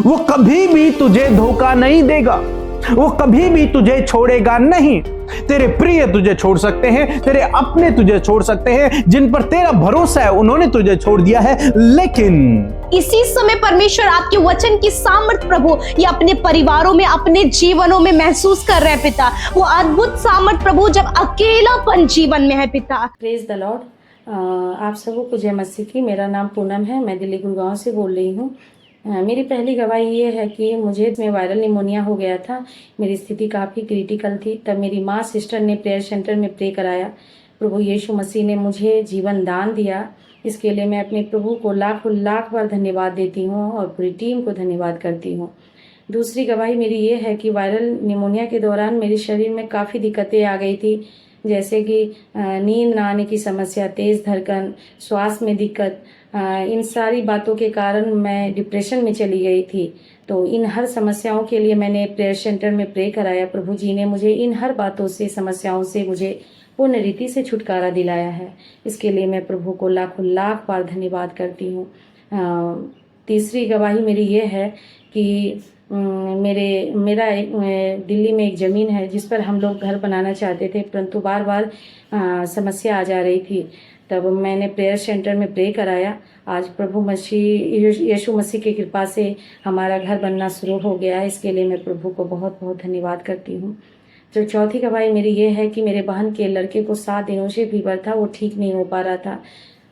वो कभी भी तुझे धोखा नहीं देगा, वो कभी भी तुझे छोड़ेगा नहीं। तेरे प्रिय तुझे छोड़ सकते हैं, तेरे अपने तुझे छोड़ सकते हैं, जिन पर तेरा भरोसा है उन्होंने तुझे छोड़ दिया है, लेकिन इसी समय परमेश्वर आपके वचन की सामर्थ प्रभु ये अपने परिवारों में, अपने जीवनों में महसूस कर रहे हैं पिता। वो अद्भुत सामर्थ प्रभु जब अकेलापन जीवन में है पिता। Praise the Lord. आप सबों को जय मसीह की। मेरा नाम पूनम है, मैं दिल्ली गुड़गांव से बोल रही हूँ। मेरी पहली गवाही ये है कि मुझे इसमें वायरल निमोनिया हो गया था। मेरी स्थिति काफ़ी क्रिटिकल थी। तब मेरी माँ सिस्टर ने प्रेयर सेंटर में प्रे कराया। प्रभु यीशु मसीह ने मुझे जीवन दान दिया। इसके लिए मैं अपने प्रभु को लाखों लाख बार धन्यवाद देती हूँ और पूरी टीम को धन्यवाद करती हूँ। दूसरी गवाही मेरी ये है कि वायरल निमोनिया के दौरान मेरे शरीर में काफ़ी दिक्कतें आ गई थी, जैसे कि नींद ना आने की समस्या, तेज़ धड़कन, श्वास में दिक्कत। इन सारी बातों के कारण मैं डिप्रेशन में चली गई थी। तो इन हर समस्याओं के लिए मैंने प्रेयर सेंटर में प्रे कराया। प्रभु जी ने मुझे इन हर बातों से, समस्याओं से मुझे पूर्ण रीति से छुटकारा दिलाया है। इसके लिए मैं प्रभु को लाखों लाख बार धन्यवाद करती हूँ। तीसरी गवाही मेरी ये है कि मेरा दिल्ली में एक ज़मीन है जिस पर हम लोग घर बनाना चाहते थे, परंतु बार बार समस्या आ जा रही थी। तब मैंने प्रेयर सेंटर में प्रे कराया। आज प्रभु यीशु मसीह की कृपा से हमारा घर बनना शुरू हो गया है। इसके लिए मैं प्रभु को बहुत बहुत धन्यवाद करती हूँ। जो चौथी गवाही मेरी ये है कि मेरे बहन के लड़के को 7 दिनों से फीवर था, वो ठीक नहीं हो पा रहा था।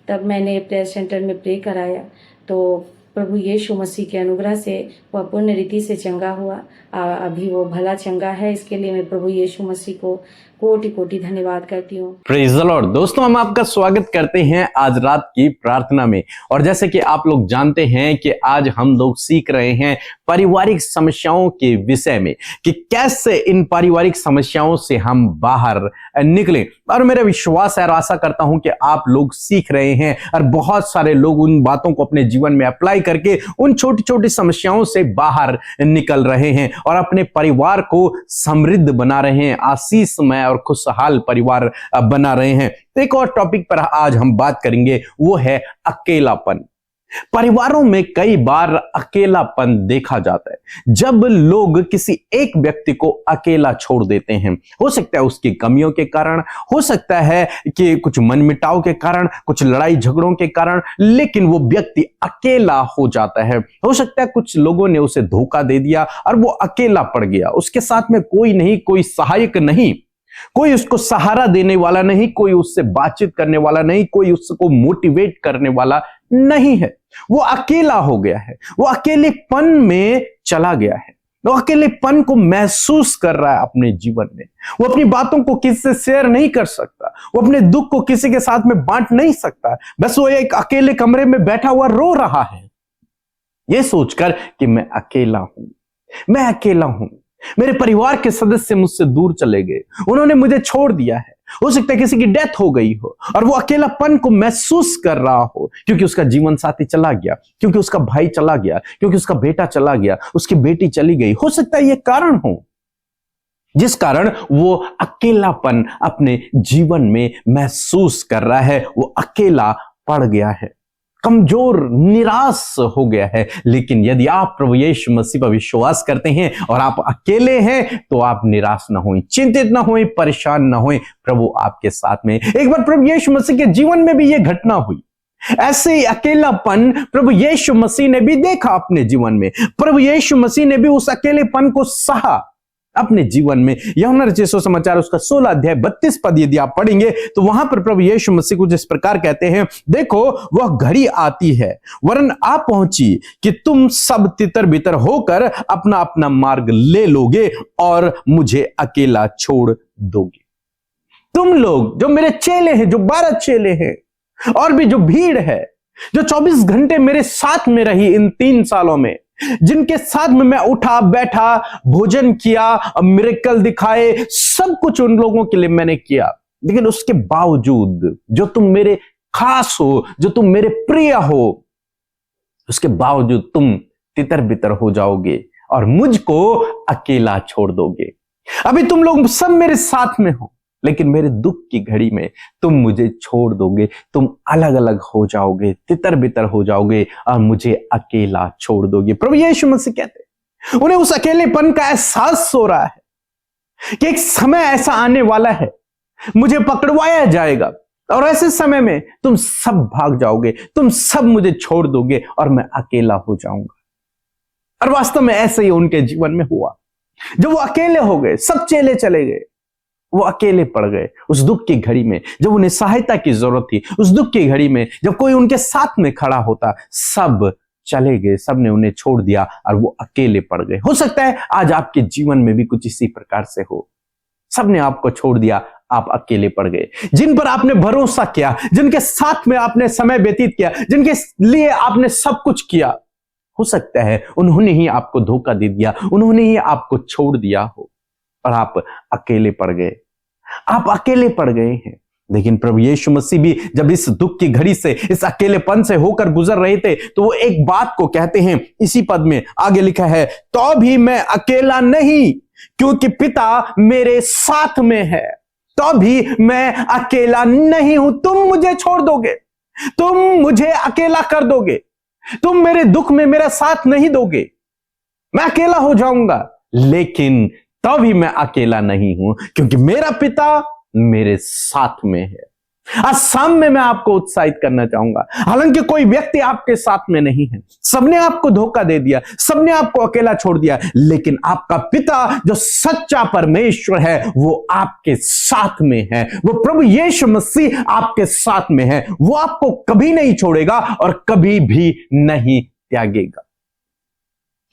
तब मैंने प्रेयर सेंटर में प्रे कराया तो प्रभु यीशु मसीह के अनुग्रह से वह पूर्ण रीति से चंगा हुआ। अभी वो भला चंगा है। इसके लिए मैं प्रभु यीशु मसीह को कोटि कोटि धन्यवाद करती हूँ। Praise the Lord. दोस्तों, हम आपका स्वागत करते हैं आज रात की प्रार्थना में। और जैसे कि आप लोग जानते हैं कि आज हम लोग सीख रहे हैं पारिवारिक समस्याओं के विषय में कि कैसे इन पारिवारिक समस्याओं से हम बाहर निकलें। और मेरा विश्वास है और आशा करता हूं कि आप लोग सीख रहे हैं और बहुत सारे लोग उन बातों को अपने जीवन में अप्लाई करके उन छोटी छोटी समस्याओं से बाहर निकल रहे हैं और अपने परिवार को समृद्ध बना रहे हैं, आशीषमय और खुशहाल परिवार बना रहे हैं। एक और टॉपिक पर आज हम बात करेंगे, वो है अकेलापन। परिवारों में कई बार अकेलापन देखा जाता है जब लोग किसी एक व्यक्ति को अकेला छोड़ देते हैं। हो सकता है उसकी कमियों के कारण, हो सकता है कि कुछ मनमुटाव के कारण, कुछ लड़ाई झगड़ों के कारण, लेकिन वो व्यक्ति अकेला हो जाता है। हो सकता है कुछ लोगों ने उसे धोखा दे दिया और वो अकेला पड़ गया। उसके साथ में कोई नहीं, कोई सहायक नहीं, कोई उसको सहारा देने वाला नहीं, कोई उससे बातचीत करने वाला नहीं, कोई उसको मोटिवेट करने वाला नहीं है। वो अकेला हो गया है, वो अकेलेपन में चला गया है, वो अकेलेपन को महसूस कर रहा है अपने जीवन में। वो अपनी बातों को किसी से शेयर नहीं कर सकता, वो अपने दुख को किसी के साथ में बांट नहीं सकता। बस वो एक अकेले कमरे में बैठा हुआ रो रहा है, ये सोचकर कि मैं अकेला हूं, मैं अकेला हूं, मेरे परिवार के सदस्य मुझसे दूर चले गए, उन्होंने मुझे छोड़ दिया है। हो सकता है किसी की डेथ हो गई हो और वो अकेलापन को महसूस कर रहा हो क्योंकि उसका जीवन साथी चला गया, क्योंकि उसका भाई चला गया, क्योंकि उसका बेटा चला गया, उसकी बेटी चली गई। हो सकता है ये कारण हो जिस कारण वो अकेलापन अपने जीवन में महसूस कर रहा है। वो अकेला पड़ गया है, कमजोर, निराश हो गया है। लेकिन यदि आप प्रभु यीशु मसीह पर विश्वास करते हैं और आप अकेले हैं तो आप निराश ना हों, चिंतित ना हों, परेशान ना हों। प्रभु आपके साथ में। एक बार प्रभु यीशु मसीह के जीवन में भी यह घटना हुई। ऐसे ही अकेलापन प्रभु यीशु मसीह ने भी देखा अपने जीवन में। प्रभु यीशु मसीह ने भी उस अकेलेपन को सहा अपने जीवन में। यूहन्ना रचित सुसमाचार उसका 16 अध्याय 32 पद यदि आप पढ़ेंगे तो वहां पर प्रभु यीशु मसीह को जिस प्रकार कहते हैं, देखो वह घड़ी आती है वरन आ पहुंची कि तुम सब तितर बितर होकर अपना अपना मार्ग ले लोगे और मुझे अकेला छोड़ दोगे। तुम लोग जो मेरे चेले हैं, जो 12 चेले हैं, और भी जो भीड़ है जो 24 घंटे मेरे साथ में रही इन 3 सालों में, जिनके साथ में मैं उठा बैठा, भोजन किया, मिरेकल दिखाए, सब कुछ उन लोगों के लिए मैंने किया। लेकिन उसके बावजूद जो तुम मेरे खास हो, जो तुम मेरे प्रिय हो, उसके बावजूद तुम तितर बितर हो जाओगे और मुझको अकेला छोड़ दोगे। अभी तुम लोग सब मेरे साथ में हो, लेकिन मेरे दुख की घड़ी में तुम मुझे छोड़ दोगे, तुम अलग अलग हो जाओगे, तितर बितर हो जाओगे और मुझे अकेला छोड़ दोगे। प्रभु यीशु मसीह कहते हैं, उन्हें उस अकेलेपन का एहसास हो रहा है कि एक समय ऐसा आने वाला है, मुझे पकड़वाया जाएगा और ऐसे समय में तुम सब भाग जाओगे, तुम सब मुझे छोड़ दोगे और मैं अकेला हो जाऊंगा। और वास्तव में ऐसे ही उनके जीवन में हुआ। जब वो अकेले हो गए, सब चेले चले गए, वो अकेले पड़ गए उस दुख की घड़ी में, जब उन्हें सहायता की जरूरत थी। उस दुख की घड़ी में जब कोई उनके साथ में खड़ा होता, सब चले गए, सब ने उन्हें छोड़ दिया और वो अकेले पड़ गए। हो सकता है आज आपके जीवन में भी कुछ इसी प्रकार से हो। सबने आपको छोड़ दिया, आप अकेले पड़ गए। जिन पर आपने भरोसा किया, जिनके साथ में आपने समय व्यतीत किया, जिनके लिए आपने सब कुछ किया, हो सकता है उन्होंने ही आपको धोखा दे दिया, उन्होंने ही आपको छोड़ दिया हो और आप अकेले पड़ गए। आप अकेले पड़ गए हैं। लेकिन प्रभु यीशु मसीह भी जब इस दुख की घड़ी से, इस अकेलेपन से होकर गुजर रहे थे, तो वो एक बात को कहते हैं, इसी पद में आगे लिखा है, तो भी मैं अकेला नहीं, क्योंकि पिता मेरे साथ में है। तो भी मैं अकेला नहीं हूं। तुम मुझे छोड़ दोगे, तुम मुझे अकेला कर दोगे, तुम मेरे दुख में मेरा साथ नहीं दोगे, मैं अकेला हो जाऊंगा। लेकिन तभी मैं अकेला नहीं हूं, क्योंकि मेरा पिता मेरे साथ में है। आज शाम में मैं आपको उत्साहित करना चाहूंगा, हालांकि कोई व्यक्ति आपके साथ में नहीं है, सबने आपको धोखा दे दिया, सबने आपको अकेला छोड़ दिया, लेकिन आपका पिता जो सच्चा परमेश्वर है वो आपके साथ में है। वो प्रभु यीशु मसीह आपके साथ में है। वो आपको कभी नहीं छोड़ेगा और कभी भी नहीं त्यागेगा।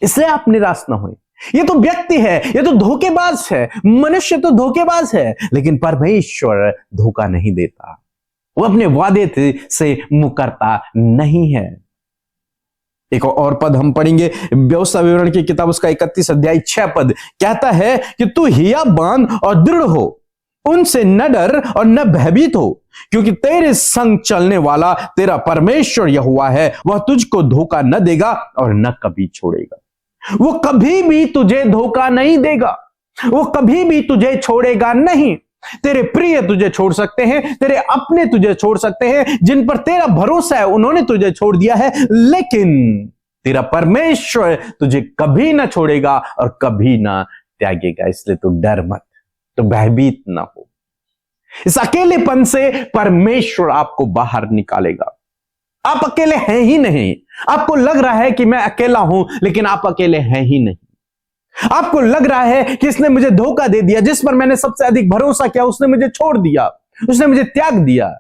इसलिए आप निराश ना होए। ये तो व्यक्ति है, ये तो धोखेबाज है, मनुष्य तो धोखेबाज है, लेकिन परमेश्वर धोखा नहीं देता। वो अपने वादे से मुकरता नहीं है। एक और पद हम पढ़ेंगे, व्यवस्था विवरण की किताब उसका 31 अध्याय 6 पद कहता है कि तू हिया बांध और दृढ़ हो, उनसे न डर और न भयभीत हो, क्योंकि तेरे संग चलने वाला तेरा परमेश्वर यहोवा है। वह तुझको धोखा न देगा और न कभी छोड़ेगा। वो कभी भी तुझे धोखा नहीं देगा, वो कभी भी तुझे छोड़ेगा नहीं। तेरे प्रिय तुझे छोड़ सकते हैं, तेरे अपने तुझे छोड़ सकते हैं, जिन पर तेरा भरोसा है उन्होंने तुझे छोड़ दिया है, लेकिन तेरा परमेश्वर तुझे कभी ना छोड़ेगा और कभी ना त्यागेगा। इसलिए तो डर मत, तो भयभीत ना हो। इस अकेलेपन से परमेश्वर आपको बाहर निकालेगा। आप अकेले हैं ही नहीं। आपको लग रहा है कि मैं अकेला हूं, लेकिन आप अकेले हैं ही नहीं। आपको लग रहा है कि इसने मुझे धोखा दे दिया, जिस पर मैंने सबसे अधिक भरोसा किया उसने मुझे छोड़ दिया, उसने मुझे त्याग दिया,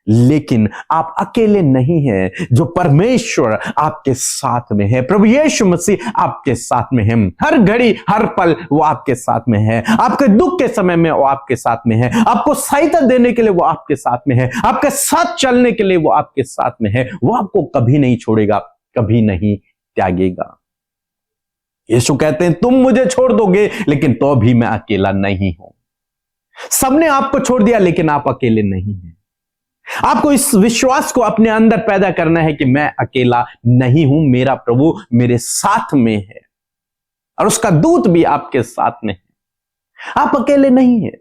लेकिन आप अकेले नहीं हैं। जो परमेश्वर आपके साथ में है, प्रभु यीशु मसीह आपके साथ में है। हर घड़ी हर पल वो आपके साथ में है। आपके दुख के समय में वो आपके साथ में है, आपको सहायता देने के लिए वो आपके साथ में है, आपके साथ चलने के लिए वो आपके साथ में है। वो आपको कभी नहीं छोड़ेगा, कभी नहीं त्यागेगा। यीशु कहते हैं तुम मुझे छोड़ दोगे, लेकिन तो भी मैं अकेला नहीं हूं। सबने आपको छोड़ दिया, लेकिन आप अकेले नहीं हैं। आपको इस विश्वास को अपने अंदर पैदा करना है कि मैं अकेला नहीं हूं, मेरा प्रभु मेरे साथ में है और उसका दूत भी आपके साथ में है। आप अकेले नहीं हैं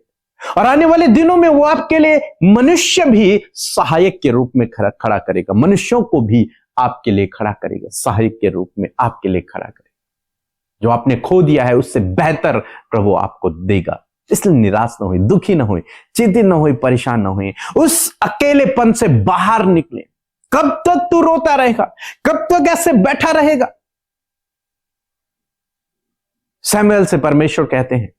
और आने वाले दिनों में वो आपके लिए मनुष्य भी सहायक के रूप में खड़ा करेगा। मनुष्यों को भी आपके लिए खड़ा करेगा, सहायक के रूप में आपके लिए खड़ा करेगा। जो आपने खो दिया है उससे बेहतर प्रभु आपको देगा। इसलिए निराश ना हुए, दुखी ना हुए, चिंतित ना हुए, परेशान ना हुए। उस अकेलेपन से बाहर निकले। कब तक तू रोता रहेगा? कब तक ऐसे बैठा रहेगा? सैमुएल से परमेश्वर कहते हैं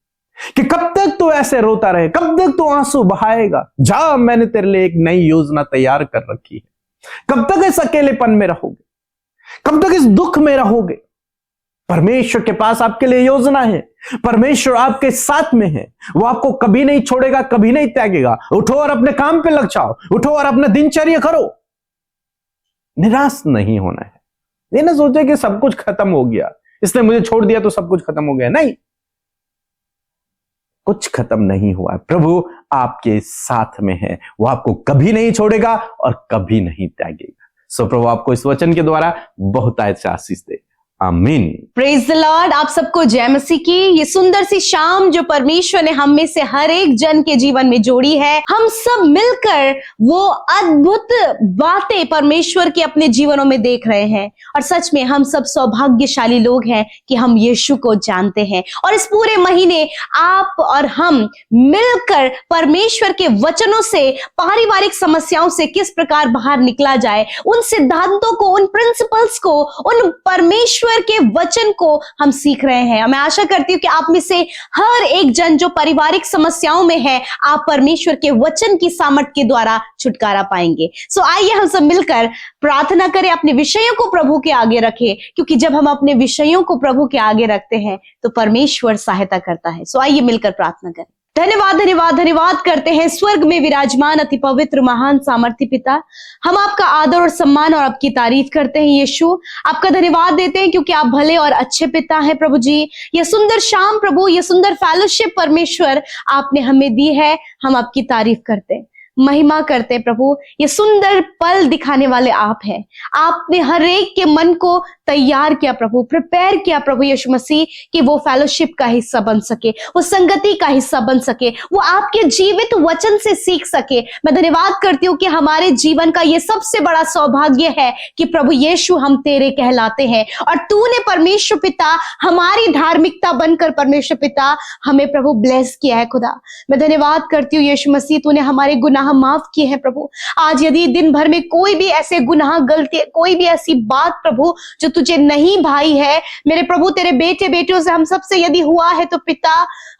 कि कब तक तू ऐसे रोता रहे, कब तक तू आंसू बहाएगा? जा, मैंने तेरे लिए एक नई योजना तैयार कर रखी है। कब तक इस अकेलेपन में रहोगे? कब तक इस दुख में रहोगे? परमेश्वर के पास आपके लिए योजना है। परमेश्वर आपके साथ में है। वो आपको कभी नहीं छोड़ेगा, कभी नहीं त्यागेगा। उठो और अपने काम पे लग जाओ, उठो और अपना दिनचर्या करो। निराश नहीं होना है। ये ना सोचे कि सब कुछ खत्म हो गया, इसने मुझे छोड़ दिया तो सब कुछ खत्म हो गया। नहीं, कुछ खत्म नहीं हुआ। प्रभु आपके साथ में है। वो आपको कभी नहीं छोड़ेगा और कभी नहीं त्यागेगा। सो प्रभु आपको इस वचन के द्वारा बहुत आशीष दे। आमीन। Praise the Lord. आप सबको जय मसीह की। ये सुंदर सी शाम जो परमेश्वर ने हम में से हर एक जन के जीवन में जोड़ी है, हम सब मिलकर वो अद्भुत बातें परमेश्वर की अपने जीवनों में देख रहे हैं। और सच में हम सब सौभाग्यशाली लोग हैं कि हम यीशु को जानते हैं। और इस पूरे महीने आप और हम मिलकर परमेश्वर के वचनों से पारिवारिक समस्याओं से किस प्रकार बाहर निकला जाए, उन सिद्धांतों को, उन प्रिंसिपल्स को, उन परमेश्वर के वचन को हम सीख रहे हैं। मैं आशा करती हूँ कि आप में से हर एक जन जो पारिवारिक समस्याओं में है, आप परमेश्वर के वचन की सामर्थ के द्वारा छुटकारा पाएंगे। सो आइए हम सब मिलकर प्रार्थना करें, अपने विषयों को प्रभु के आगे रखें, क्योंकि जब हम अपने विषयों को प्रभु के आगे रखते हैं तो परमेश्वर सहायता करता है। सो आइए मिलकर प्रार्थना करें। धन्यवाद धन्यवाद धन्यवाद करते हैं स्वर्ग में विराजमान अति पवित्र महान सामर्थी पिता। हम आपका आदर और सम्मान और आपकी तारीफ करते हैं यीशु। आपका धन्यवाद देते हैं क्योंकि आप भले और अच्छे पिता हैं प्रभु जी। ये सुंदर शाम प्रभु, ये सुंदर फेलोशिप परमेश्वर आपने हमें दी है, हम आपकी तारीफ करते हैं, महिमा करते हैं प्रभु। ये सुंदर पल दिखाने वाले आप हैं। आपने हर एक के मन को तैयार किया प्रभु, प्रिपेयर किया प्रभु यीशु मसीह कि वो फेलोशिप का हिस्सा बन सके, वो संगति का हिस्सा बन सके, वो आपके जीवित वचन से सीख सके। मैं धन्यवाद करती हूँ कि हमारे जीवन का ये सबसे बड़ा सौभाग्य है कि प्रभु यीशु हम तेरे कहलाते हैं और तूने परमेश्वर पिता हमारी धार्मिकता बनकर परमेश्वर पिता हमें प्रभु ब्लेस किया है खुदा। मैं धन्यवाद करती हूँ यीशु मसीह, तूने हमारे गुनाह माफ किए हैं प्रभु। आज यदि दिन भर में कोई भी ऐसे गुनाह, गलती, कोई भी ऐसी बात प्रभु जो तुझे नहीं भाई है, मेरे प्रभु तेरे बेटे बेटियों से हम सबसे यदि हुआ है तो पिता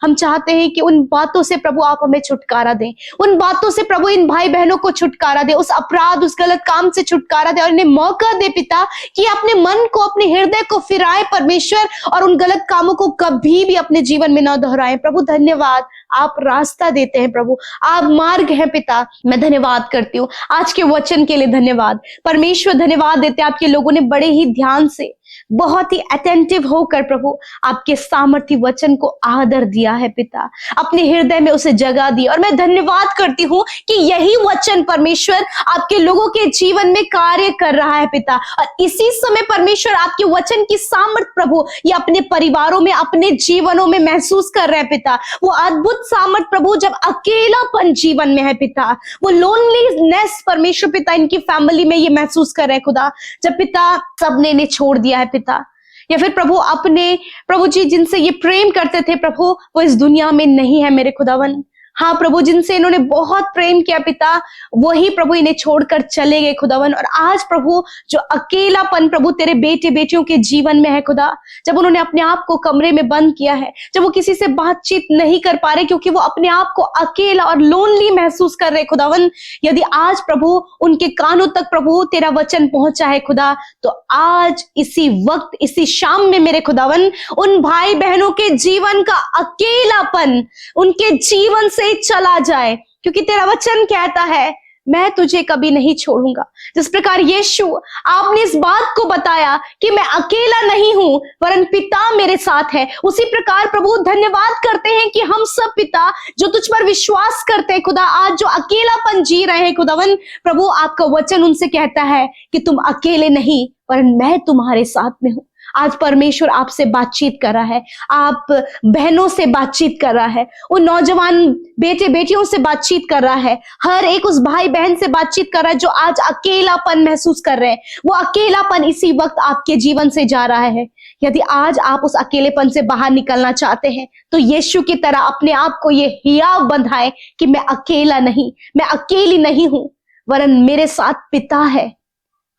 हम चाहते हैं कि उन बातों से प्रभु आप हमें छुटकारा दें, उन बातों से प्रभु इन भाई बहनों को छुटकारा दे, उस अपराध, उस गलत काम से छुटकारा दे और इन्हें मौका दे पिता कि अपने मन को, अपने हृदय को फिराए परमेश्वर और उन गलत कामों को कभी भी अपने जीवन में न दोहराएं। प्रभु धन्यवाद, आप रास्ता देते हैं प्रभु, आप मार्ग हैं पिता। मैं धन्यवाद करती हूँ आज के वचन के लिए। धन्यवाद परमेश्वर, धन्यवाद देते हैं आपके लोगों ने बड़े ही ध्यान से, बहुत ही अटेंटिव होकर प्रभु आपके सामर्थी वचन को आदर दिया है पिता, अपने हृदय में उसे जगह दी। और मैं धन्यवाद करती हूँ कि यही वचन परमेश्वर आपके लोगों के जीवन में कार्य कर रहा है पिता। और इसी समय परमेश्वर आपके वचन की सामर्थ प्रभु ये अपने परिवारों में, अपने जीवनों में महसूस कर रहे हैं पिता। वो अद्भुत सामर्थ प्रभु जब अकेलापन जीवन में है पिता, वो लोनलीनेस परमेश्वर पिता इनकी फैमिली में ये महसूस कर रहे हैं खुदा, जब पिता सबने इन्हें छोड़ दिया है पिता, या फिर प्रभु अपने प्रभु जी जिनसे ये प्रेम करते थे प्रभु वो इस दुनिया में नहीं है मेरे खुदावन। हाँ प्रभु, जिनसे इन्होंने बहुत प्रेम किया पिता, वही प्रभु इन्हें छोड़कर चले गए खुदावन। और आज प्रभु जो अकेलापन प्रभु तेरे बेटे बेटियों के जीवन में है खुदा, जब उन्होंने अपने आप को कमरे में बंद किया है, जब वो किसी से बातचीत नहीं कर पा रहे क्योंकि वो अपने आप को अकेला और लोनली महसूस कर रहे खुदावन, यदि आज प्रभु उनके कानों तक प्रभु तेरा वचन पहुंचा है खुदा, तो आज इसी वक्त, इसी शाम में मेरे खुदावन उन भाई बहनों के जीवन का अकेलापन उनके जीवन से चला जाए, क्योंकि तेरा वचन कहता है मैं तुझे कभी नहीं छोड़ूंगा। जिस प्रकार यीशु आपने इस बात को बताया कि मैं अकेला नहीं हूं वरन पिता मेरे साथ है, उसी प्रकार प्रभु धन्यवाद करते हैं कि हम सब पिता जो तुझ पर विश्वास करते हैं खुदा, आज जो अकेलापन जी रहे हैं खुदावन, प्रभु आपका वचन उनसे कहता है कि तुम अकेले नहीं वरन मैं तुम्हारे साथ में हूं। आज परमेश्वर आपसे बातचीत कर रहा है, आप बहनों से बातचीत कर रहा है, उन नौजवान बेटे बेटियों से बातचीत कर रहा है, हर एक उस भाई बहन से बातचीत कर रहा है जो आज अकेलापन महसूस कर रहे हैं। वो अकेलापन इसी वक्त आपके जीवन से जा रहा है। यदि आज आप उस अकेलेपन से बाहर निकलना चाहते हैं तो यीशु की तरह अपने आप को ये हियाव बंधाए कि मैं अकेला नहीं, मैं अकेली नहीं हूं वरन मेरे साथ पिता है।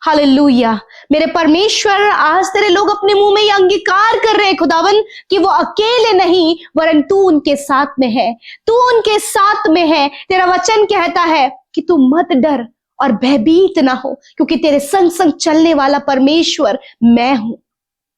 हालेलुया। मेरे परमेश्वर, आज तेरे लोग अपने मुंह में ये अंगीकार कर रहे हैं खुदावन कि वो अकेले नहीं वरन तू उनके साथ में है, तू उनके साथ में है। तेरा वचन कहता है कि तू मत डर और भयभीत ना हो, क्योंकि तेरे संग संग चलने वाला परमेश्वर मैं हूं।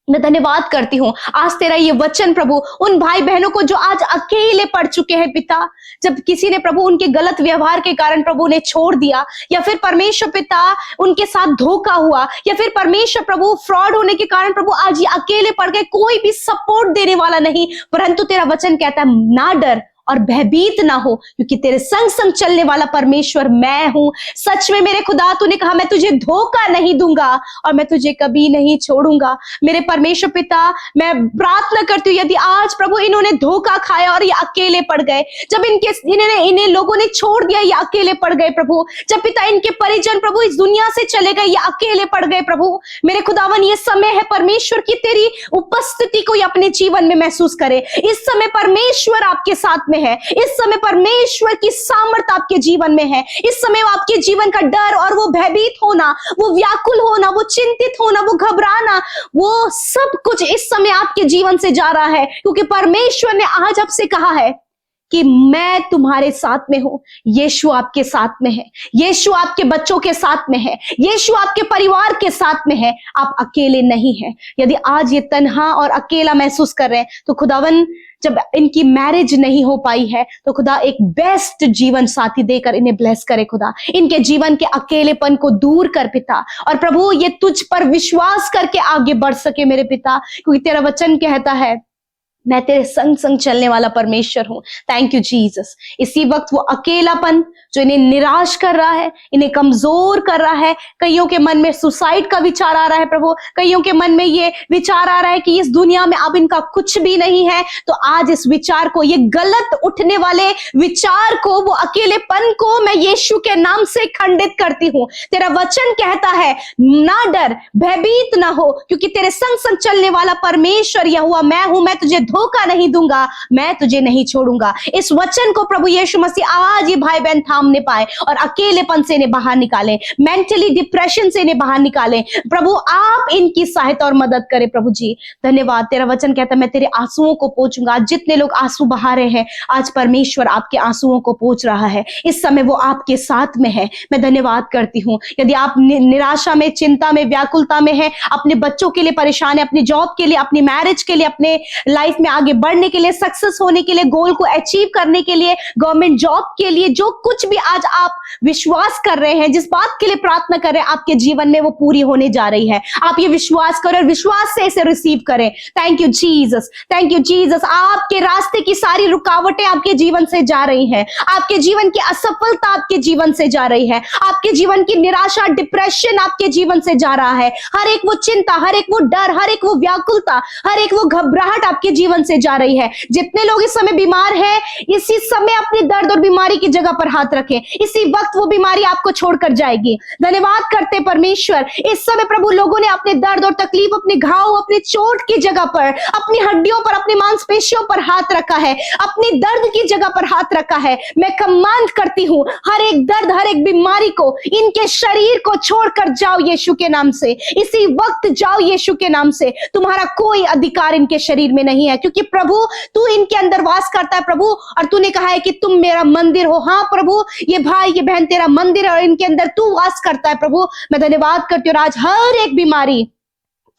मैं धन्यवाद करती हूँ आज तेरा ये वचन प्रभु उन भाई बहनों को जो आज अकेले पड़ चुके हैं पिता, जब किसी ने प्रभु उनके गलत व्यवहार के कारण प्रभु उन्हें छोड़ दिया, या फिर परमेश्वर पिता उनके साथ धोखा हुआ, या फिर परमेश्वर प्रभु फ्रॉड होने के कारण प्रभु आज ये अकेले पड़ गए, कोई भी सपोर्ट देने वाला नहीं, परंतु तेरा वचन कहता है ना डर और भयभीत ना हो, क्योंकि तेरे संग संग चलने वाला परमेश्वर मैं हूं। सच में मेरे खुदा, तूने कहा मैं तुझे धोखा नहीं दूंगा और मैं तुझे कभी नहीं छोड़ूंगा। मेरे परमेश्वर पिता, मैं प्रार्थना करती हूँ, यदि आज प्रभु इन्होंने धोखा खाया और ये अकेले पड़ गए, जब इन्हें लोगों ने छोड़ दिया, ये अकेले पड़ गए प्रभु, जब पिता इनके परिजन प्रभु इस दुनिया से चले गए, ये अकेले पड़ गए प्रभु, मेरे खुदावन ये समय है परमेश्वर की तेरी उपस्थिति को ये अपने जीवन में महसूस करे। इस समय परमेश्वर आपके साथ में है, इस समय परमेश्वर की सामर्थ आपके जीवन में है। इस समय आपके जीवन का डर और वो भयभीत होना, वो व्याकुल होना, वो चिंतित होना, वो घबराना, वो सब कुछ इस समय आपके जीवन से जा रहा है, क्योंकि परमेश्वर ने आज आपसे कहा है कि मैं तुम्हारे साथ में हूं। यीशु आपके साथ में है, यीशु आपके बच्चों के साथ में है, यीशु आपके परिवार के साथ में है। आप अकेले नहीं हैं। यदि आज ये तन्हा और अकेला महसूस कर रहे हैं, तो खुदावन जब इनकी मैरिज नहीं हो पाई है, तो खुदा एक बेस्ट जीवन साथी देकर इन्हें ब्लेस करे खुदा, इनके जीवन के अकेलेपन को दूर कर पिता, और प्रभु ये तुझ पर विश्वास करके आगे बढ़ सके मेरे पिता, क्योंकि तेरा वचन कहता है मैं तेरे संग संग चलने वाला परमेश्वर हूं। Thank you Jesus. इसी वक्त वो अकेलापन जो इन्हें निराश कर रहा है, इन्हें कमजोर कर रहा है, कईयों के मन में सुसाइड का विचार आ रहा है प्रभु, कईयों के मन में ये विचार आ रहा है कि इस दुनिया में अब इनका कुछ भी नहीं है, तो आज इस विचार को, ये गलत उठने वाले विचार को, वो अकेलेपन को मैं यीशु के नाम से खंडित करती हूं। तेरा वचन कहता है ना डर, भयभीत ना हो, क्योंकि तेरे संग संग चलने वाला परमेश्वर यहोवा मैं हूं। मैं तुझे धोखा नहीं दूंगा, मैं तुझे नहीं छोड़ूंगा। इस वचन को प्रभु यीशु मसीह आज ये भाई बहन थामने पाए और अकेलेपन से इन्हें बाहर निकालें, मेंटली डिप्रेशन से इन्हें बाहर निकालें। प्रभु आप इनकी सहायता और मदद करें प्रभु जी। धन्यवाद। तेरा वचन कहता है मैं तेरे आंसुओं को पोंछूंगा। आज जितने लोग आंसू बहा रहे हैं, आज परमेश्वर आपके आंसुओं को पोंछ रहा है। इस समय वो आपके साथ में है। मैं धन्यवाद करती हूँ। यदि आप निराशा में, चिंता में, व्याकुलता में है, अपने बच्चों के लिए परेशान है, अपनी जॉब के लिए, अपनी मैरिज के लिए, अपने लाइफ में आगे बढ़ने के लिए, सक्सेस होने के लिए, गोल को अचीव करने के लिए, गवर्नमेंट जॉब के लिए, जो कुछ भी आज आप विश्वास कर रहे हैं, जिस बात के लिए प्रार्थना कर रहे हैं, आपके जीवन में वो पूरी होने जा रही है। आप ये विश्वास करें और विश्वास से इसे रिसीव करें। Thank you Jesus, thank you Jesus. आपके रास्ते की सारी रुकावटें आपके जीवन से जा रही हैं, आपके जीवन की असफलता आपके जीवन से जा रही है, आपके जीवन की निराशा, डिप्रेशन आपके जीवन से जा रहा है। हर एक वो चिंता, हर एक वो डर, हर एक वो व्याकुलता, हर एक वो घबराहट आपके जीवन से जा रही है। जितने लोग इस समय बीमार हैं, इसी समय अपने दर्द और बीमारी की जगह पर हाथ रखें। इसी वक्त वो बीमारी आपको छोड़कर जाएगी। धन्यवाद करते परमेश्वर। इस समय प्रभु लोगों ने अपने दर्द और तकलीफ, अपने घाव, अपने चोट की जगह पर, अपनी हड्डियों पर, अपनी मांसपेशियों पर हाथ रखा है, अपनी दर्द की जगह पर हाथ रखा है। मैं कमांड करती हूं, हर एक दर्द, हर एक बीमारी को, इनके शरीर को छोड़कर जाओ यीशु के नाम से। इसी वक्त जाओ यीशु के नाम से। तुम्हारा कोई अधिकार इनके शरीर में नहीं है, क्योंकि प्रभु तू इनके अंदर वास करता है प्रभु, और तूने कहा है कि तुम मेरा मंदिर हो। हाँ प्रभु, ये भाई ये बहन तेरा मंदिर है और इनके अंदर तू वास करता है प्रभु। मैं धन्यवाद करती हूँ। आज हर एक बीमारी,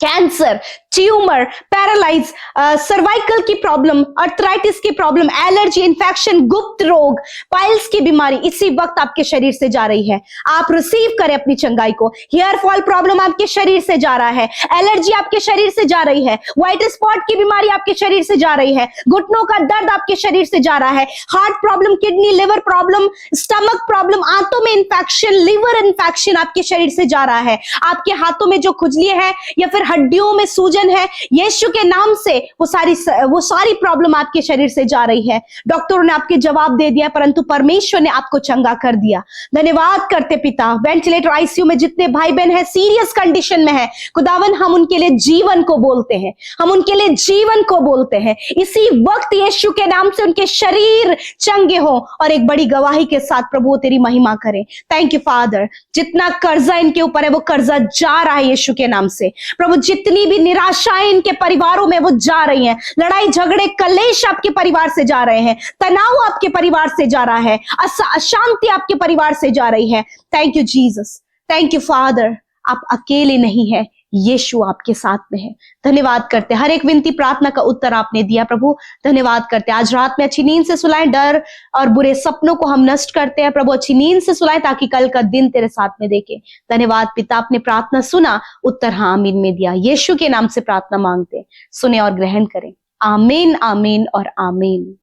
कैंसर, ट्यूमर, पैरालाइज, सर्वाइकल की प्रॉब्लम, अर्थराइटिस की प्रॉब्लम, एलर्जी, इन्फेक्शन, गुप्त रोग, पाइल्स की बीमारी इसी वक्त आपके शरीर से जा रही है। आप रिसीव करें अपनी चंगाई को। हेयर फॉल प्रॉब्लम आपके शरीर से जा रहा है, एलर्जी आपके शरीर से जा रही है, व्हाइट स्पॉट की बीमारी आपके शरीर से जा रही है, घुटनों का दर्द आपके शरीर से जा रहा है, heart problem, kidney, liver problem, stomach problem, आंतों में इन्फेक्शन, लिवर इन्फेक्शन आपके शरीर से जा रहा है। आपके हाथों में जो खुजली है या फिर हड्डियों में सूजन है, यीशु के नाम से वो सारी प्रॉब्लम आपके शरीर से जा रही है। डॉक्टरों ने आपके जवाब दे दिया, परंतु परमेश्वर ने आपको चंगा कर दिया। धन्यवाद करते पिता। वेंटिलेटर, आईसीयू में जितने भाई बहन है, सीरियस कंडीशन में है, खुदावन हम उनके लिए जीवन को बोलते हैं, हम उनके लिए जीवन को बोलते हैं। इसी वक्त यीशु के नाम से उनके शरीर चंगे हो और एक बड़ी गवाही के साथ प्रभु तेरी महिमा करें। Thank you father. जितना कर्जा इनके ऊपर है वो कर्जा जा रहा है यीशु के नाम से प्रभु। जितनी भी निराशाएं इनके परिवारों में वो जा रही हैं, लड़ाई झगड़े कलेश आपके परिवार से जा रहे हैं, तनाव आपके परिवार से जा रहा है, अशांति आपके परिवार से जा रही है। Thank you Jesus, thank you father. आप अकेले नहीं है, यीशु आपके साथ में है। धन्यवाद करते, हर एक विनती प्रार्थना का उत्तर आपने दिया प्रभु। धन्यवाद करते, आज रात में अच्छी नींद से सुलाएं, डर और बुरे सपनों को हम नष्ट करते हैं प्रभु। अच्छी नींद से सुलाएं ताकि कल का दिन तेरे साथ में देखे। धन्यवाद पिता, आपने प्रार्थना सुना, उत्तर हाँ आमीन में दिया। यीशु के नाम से प्रार्थना मांगते, सुने और ग्रहण करें। आमीन, आमीन और आमीन।